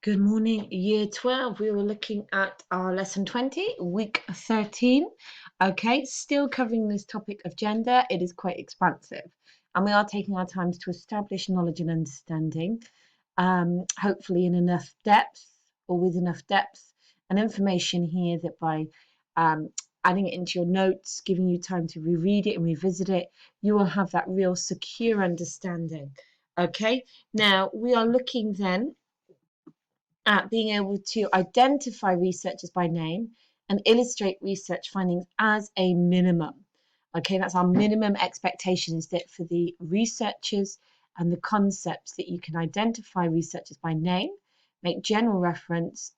Good morning, Year 12. We were looking at our lesson 20, week 13. Okay, still covering this topic of gender. It is quite expansive, and we are taking our times to establish knowledge and understanding, hopefully in enough depth or with enough depth and information here that by um, adding it into your notes, giving you time to reread it and revisit it, you will have that real secure understanding. Okay, now we are looking then at being able to identify researchers by name and illustrate research findings as a minimum. Okay, that's our minimum expectation, is that for the researchers and the concepts that you can identify researchers by name, make general reference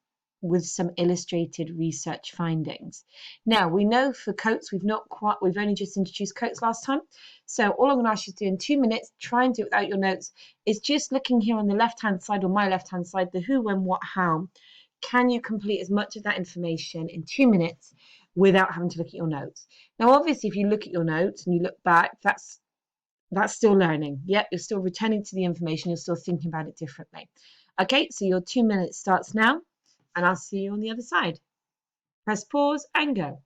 with some illustrated research findings. Now, we know for Coates, we've only just introduced Coates last time. So all I'm going to ask you to do in 2 minutes, try and do it without your notes, is just looking here on the left-hand side or my left-hand side, the who, when, what, how. Can you complete as much of that information in 2 minutes without having to look at your notes? Now, obviously, if you look at your notes and you look back, that's still learning. Yep, you're still returning to the information. You're still thinking about it differently. Okay, so your 2 minutes starts now, and I'll see you on the other side. Press pause and go.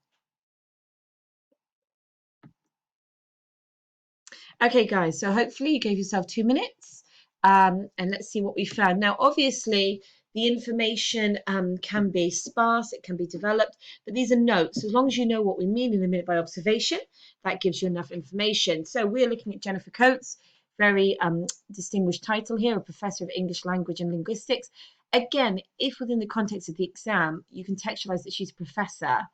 Okay, guys, so hopefully you gave yourself 2 minutes, and let's see what we found. Now, obviously, the information can be sparse, it can be developed, but these are notes. As long as you know what we mean in a minute by observation, that gives you enough information. So we're looking at Jennifer Coates, very distinguished title here, a professor of English language and linguistics. Again, if within the context of the exam, you contextualize that she's a professor, and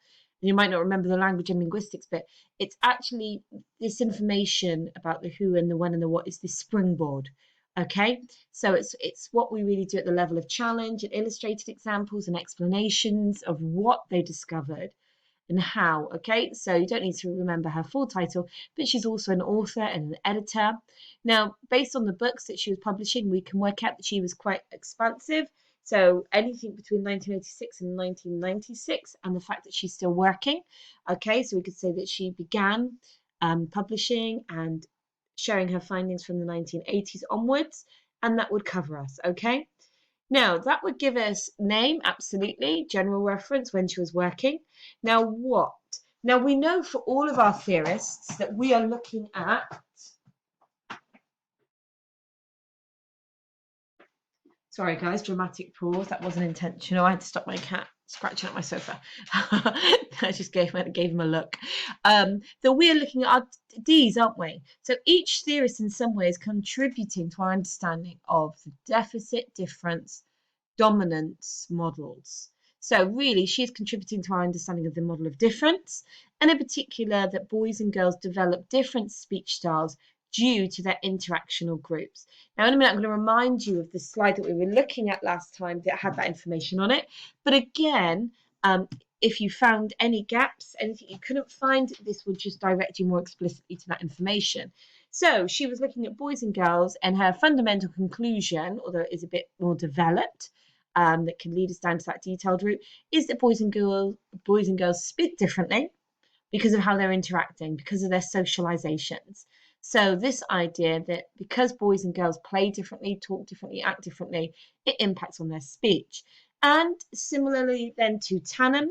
you might not remember the language and linguistics bit, it's actually this information about the who and the when and the what is the springboard. Okay, so it's what we really do at the level of challenge and illustrated examples and explanations of what they discovered and how. Okay, so you don't need to remember her full title, but she's also an author and an editor. Now, based on the books that she was publishing, we can work out that she was quite expansive. So anything between 1986 and 1996, and the fact that she's still working. Okay, so we could say that she began publishing and sharing her findings from the 1980s onwards, and that would cover us. Okay. Now, that would give us name, absolutely, general reference when she was working. Now, what? Now, we know for all of our theorists that we are looking at, sorry guys, dramatic pause, that wasn't intentional. I had to stop my cat scratching at my sofa. I just gave him a look. That we're looking at our D's, aren't we? So each theorist in some way is contributing to our understanding of the deficit, difference, dominance models. So really, she's contributing to our understanding of the model of difference, and in particular that boys and girls develop different speech styles due to their interactional groups. Now, in a minute, I'm going to remind you of the slide that we were looking at last time that had that information on it. But again, if you found any gaps, anything you couldn't find, this will just direct you more explicitly to that information. So she was looking at boys and girls, and her fundamental conclusion, although it is a bit more developed, that can lead us down to that detailed route, is that boys and girls speak differently because of how they're interacting, because of their socializations. So this idea that because boys and girls play differently, talk differently, act differently, it impacts on their speech. And similarly then to Tannen,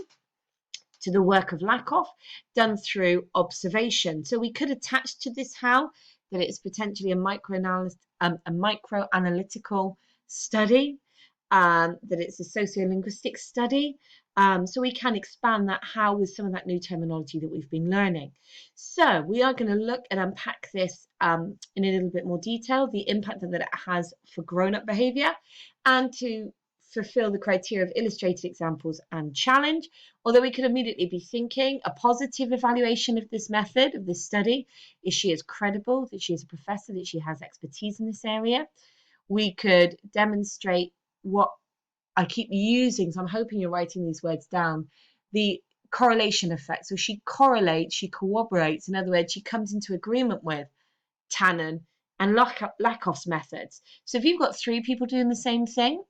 to the work of Lakoff, done through observation. So we could attach to this how that it's potentially a microanalytical study, that it's a sociolinguistic study. So we can expand that how with some of that new terminology that we've been learning. So we are going to look and unpack this in a little bit more detail, the impact that it has for grown-up behavior, and to fulfill the criteria of illustrated examples and challenge. Although we could immediately be thinking a positive evaluation of this method, of this study, is she is credible, that she is a professor, that she has expertise in this area. We could demonstrate what I keep using, so I'm hoping you're writing these words down, the correlation effect. So she correlates, she corroborates, in other words, she comes into agreement with Tannen and Lakoff's methods. So if you've got 3 people doing the same thing,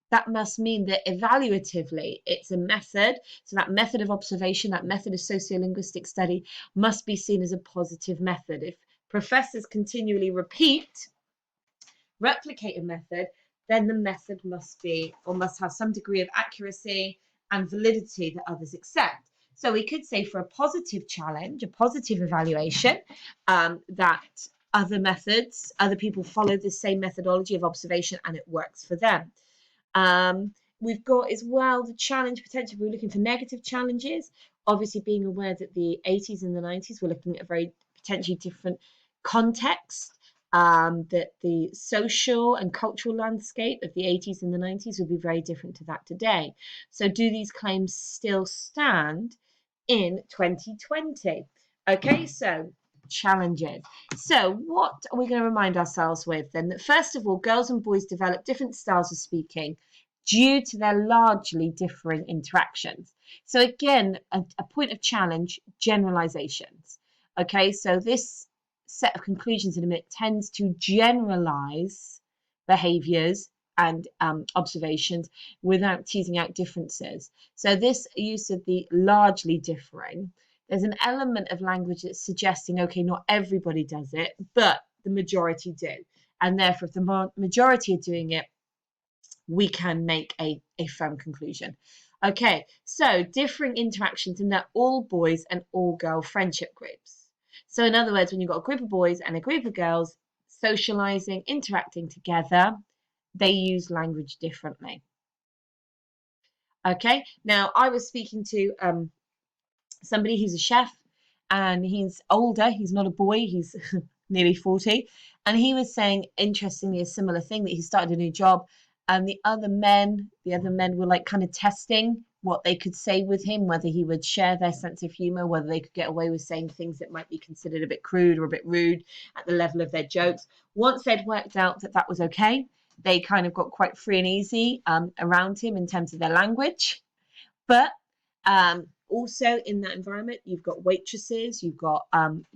that must mean that evaluatively it's a method. So that method of observation, that method of sociolinguistic study must be seen as a positive method. If professors continually replicate a method, then the method must be, or must have, some degree of accuracy and validity that others accept. So we could say for a positive challenge, a positive evaluation, that other methods, other people follow the same methodology of observation and it works for them. We've got as well the challenge potential. We're looking for negative challenges, obviously being aware that the 80s and the 90s were looking at a very potentially different context, that the social and cultural landscape of the 80s and the 90s would be very different to that today. So do these claims still stand in 2020? Okay, so challenges. So what are we going to remind ourselves with then? That first of all, girls and boys develop different styles of speaking due to their largely differing interactions. So again, a point of challenge, generalizations. Okay, so this set of conclusions in a minute tends to generalize behaviors and observations without teasing out differences. So this use of the largely differing, there's an element of language that's suggesting, okay, not everybody does it, but the majority do. And therefore, if the majority are doing it, we can make a firm conclusion. Okay, so differing interactions in that all boys and all girl friendship groups. So in other words, when you've got a group of boys and a group of girls socializing, interacting together, they use language differently. Okay, now I was speaking to somebody who's a chef, and he's older, he's not a boy, he's nearly 40, and he was saying, interestingly, a similar thing, that he started a new job, and the other men were like kind of testing what they could say with him, whether he would share their sense of humor, whether they could get away with saying things that might be considered a bit crude or a bit rude at the level of their jokes. Once they'd worked out that that was okay, they kind of got quite free and easy around him in terms of their language. But also in that environment, you've got waitresses, you've got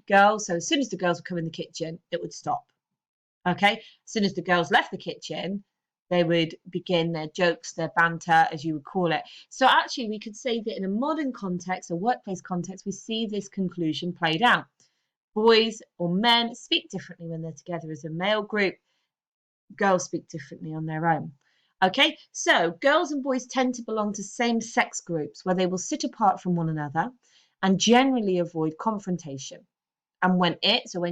girls. So as soon as the girls would come in the kitchen, it would stop. Okay, as soon as the girls left the kitchen, they would begin their jokes, their banter, as you would call it. So actually, we could say that in a modern context, a workplace context, we see this conclusion played out. Boys or men speak differently when they're together as a male group. Girls speak differently on their own. Okay, so girls and boys tend to belong to same-sex groups where they will sit apart from one another and generally avoid confrontation. And when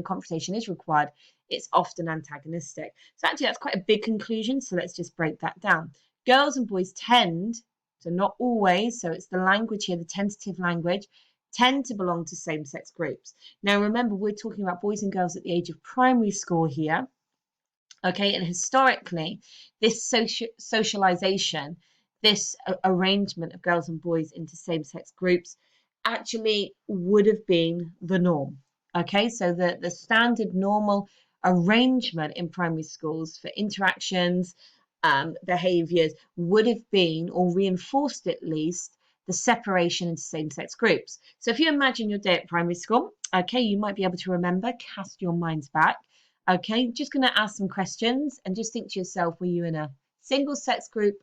confrontation is required, it's often antagonistic. So actually, that's quite a big conclusion. So let's just break that down. Girls and boys tend, so not always, so it's the language here, the tentative language, tend to belong to same-sex groups. Now, remember, we're talking about boys and girls at the age of primary school here. Okay, and historically, this socialization, this arrangement of girls and boys into same-sex groups actually would have been the norm. Okay, so the standard normal arrangement in primary schools for interactions, behaviors would have been, or reinforced at least, the separation into same-sex groups. So if you imagine your day at primary school, okay, you might be able to remember, cast your minds back. Okay, just going to ask some questions and just think to yourself, were you in a single-sex group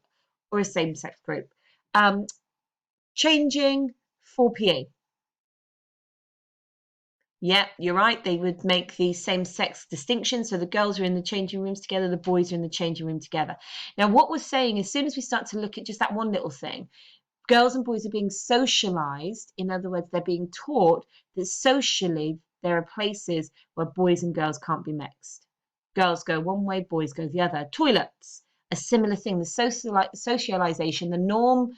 or a same-sex group? Changing for PE. Yeah, you're right. They would make the same-sex distinction. So the girls are in the changing rooms together, the boys are in the changing room together. Now, what we're saying, as soon as we start to look at just that one little thing, girls and boys are being socialized. In other words, they're being taught that socially there are places where boys and girls can't be mixed. Girls go one way, boys go the other. Toilets, a similar thing. The socialization, the norm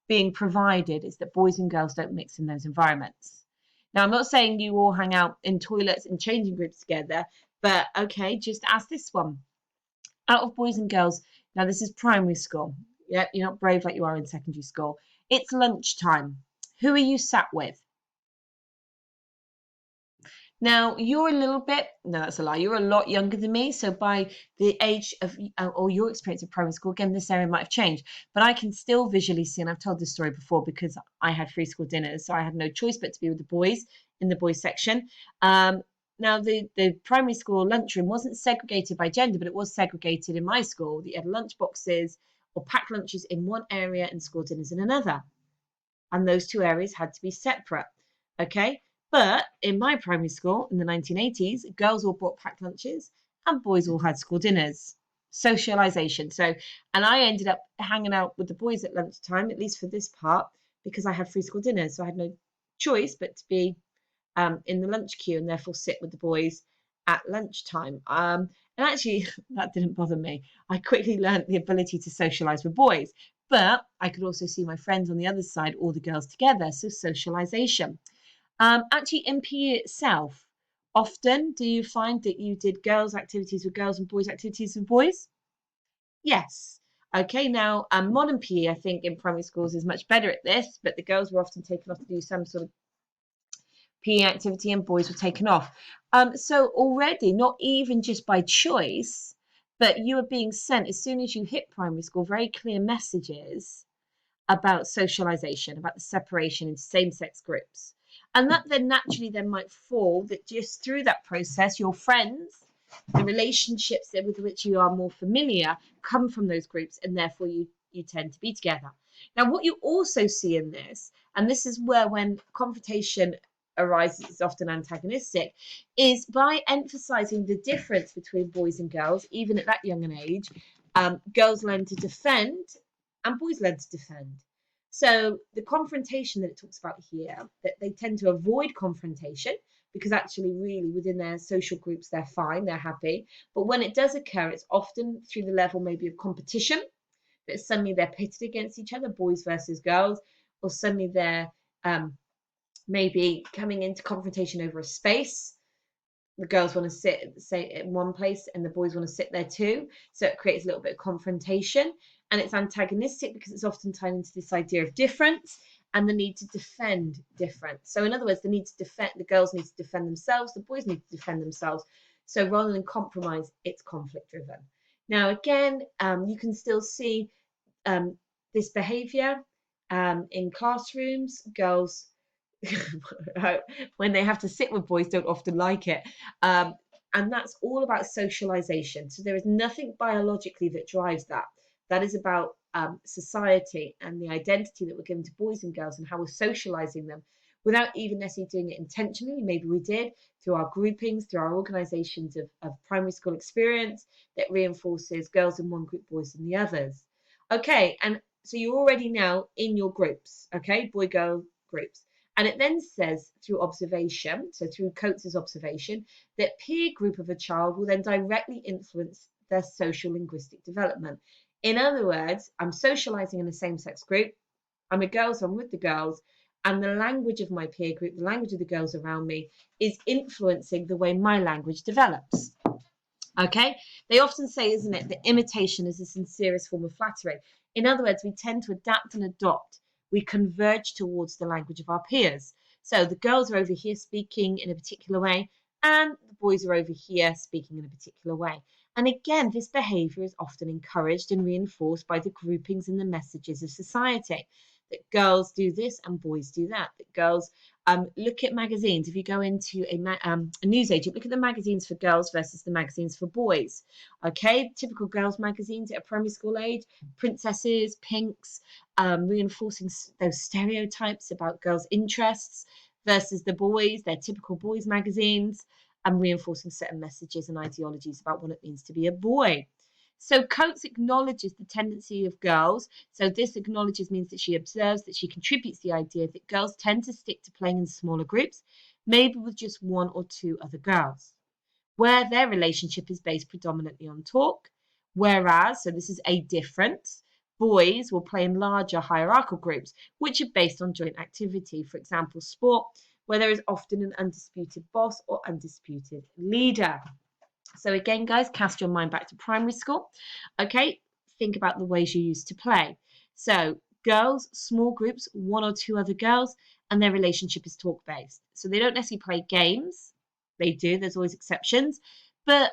being provided is that boys and girls don't mix in those environments. Now, I'm not saying you all hang out in toilets and changing groups together, but okay, just ask this one. Out of boys and girls, now this is primary school. Yeah, you're not brave like you are in secondary school. It's lunchtime. Who are you sat with? Now, you're a little bit, no, that's a lie. You're a lot younger than me. So by the age of, or your experience of primary school, again, this area might have changed, but I can still visually see, and I've told this story before because I had free school dinners, so I had no choice but to be with the boys in the boys section. Now, the primary school lunchroom wasn't segregated by gender, but it was segregated in my school. You had lunch boxes or packed lunches in one area and school dinners in another. And those two areas had to be separate. Okay? But in my primary school in the 1980s, girls all brought packed lunches and boys all had school dinners. socialization. So, and I ended up hanging out with the boys at lunchtime, at least for this part, because I had free school dinners. So I had no choice but to be in the lunch queue and therefore sit with the boys at lunchtime. And actually, that didn't bother me. I quickly learned the ability to socialize with boys, but I could also see my friends on the other side, all the girls together. So socialization. Actually, in PE itself, often do you find that you did girls' activities with girls and boys' activities with boys? Yes. Okay, now modern PE, I think, in primary schools is much better at this, but the girls were often taken off to do some sort of PE activity and boys were taken off. So already, not even just by choice, but you are being sent, as soon as you hit primary school, very clear messages about socialization, about the separation into same-sex groups. And that then naturally then might fall that just through that process, your friends, the relationships with which you are more familiar come from those groups, and therefore you tend to be together. Now, what you also see in this, and this is where when confrontation arises, it's often antagonistic, is by emphasizing the difference between boys and girls, even at that young an age, girls learn to defend and boys learn to defend. So the confrontation that it talks about here, that they tend to avoid confrontation because actually really within their social groups they're fine, they're happy. But when it does occur, it's often through the level maybe of competition, that suddenly they're pitted against each other, boys versus girls, or suddenly they're maybe coming into confrontation over a space. The girls want to sit, say, in one place and the boys want to sit there too. So it creates a little bit of confrontation, and it's antagonistic because it's often tied into this idea of difference and the need to defend difference. So in other words, the girls need to defend themselves, the boys need to defend themselves. So rather than compromise, it's conflict driven. Now again, you can still see um, this behavior in classrooms. Girls when they have to sit with boys don't often like it, and that's all about socialization. So there is nothing biologically that drives that. That is about society and the identity that we're giving to boys and girls and how we're socializing them without even necessarily doing it intentionally. Maybe we did through our groupings, through our organizations of primary school experience that reinforces girls in one group, boys in the others. Okay, and so you're already now in your groups, okay, boy girl groups. And it then says through observation, so through Coates's observation, that peer group of a child will then directly influence their social linguistic development. In other words, I'm socializing in a same-sex group. I'm a girl, so I'm with the girls, and the language of my peer group, the language of the girls around me, is influencing the way my language develops. Okay, they often say, isn't it, that imitation is the sincerest form of flattery. In other words, we tend to adapt and adopt. We converge towards the language of our peers. So the girls are over here speaking in a particular way, and the boys are over here speaking in a particular way. And again, this behavior is often encouraged and reinforced by the groupings and the messages of society. That girls do this and boys do that. That girls look at magazines. If you go into a news agent, look at the magazines for girls versus the magazines for boys. Okay, typical girls' magazines at a primary school age, princesses, pinks, reinforcing those stereotypes about girls' interests versus the boys, their typical boys' magazines, and reinforcing certain messages and ideologies about what it means to be a boy. So Coates acknowledges the tendency of girls. So this acknowledges means that she observes, that she contributes the idea that girls tend to stick to playing in smaller groups, maybe with just one or two other girls, where their relationship is based predominantly on talk. Whereas, so this is a difference, boys will play in larger hierarchical groups, which are based on joint activity. For example, sport, where there is often an undisputed boss or undisputed leader. So again, guys, cast your mind back to primary school. Okay, think about the ways you used to play. So girls, small groups, one or two other girls, and their relationship is talk-based. So they don't necessarily play games. They do, there's always exceptions. But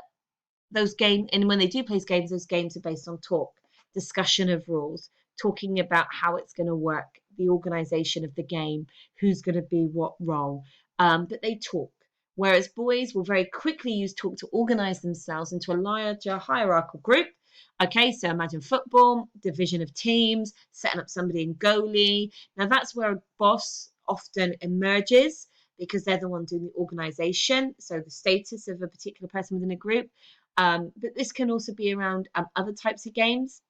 those games, and when they do play games, those games are based on talk, discussion of rules, talking about how it's going to work, the organization of the game, who's going to be what role. But they talk. Whereas boys will very quickly use talk to organize themselves into a larger hierarchical group. Okay, so imagine football, division of teams, setting up somebody in goalie. Now that's where a boss often emerges because they're the one doing the organization. So the status of a particular person within a group. But this can also be around other types of games.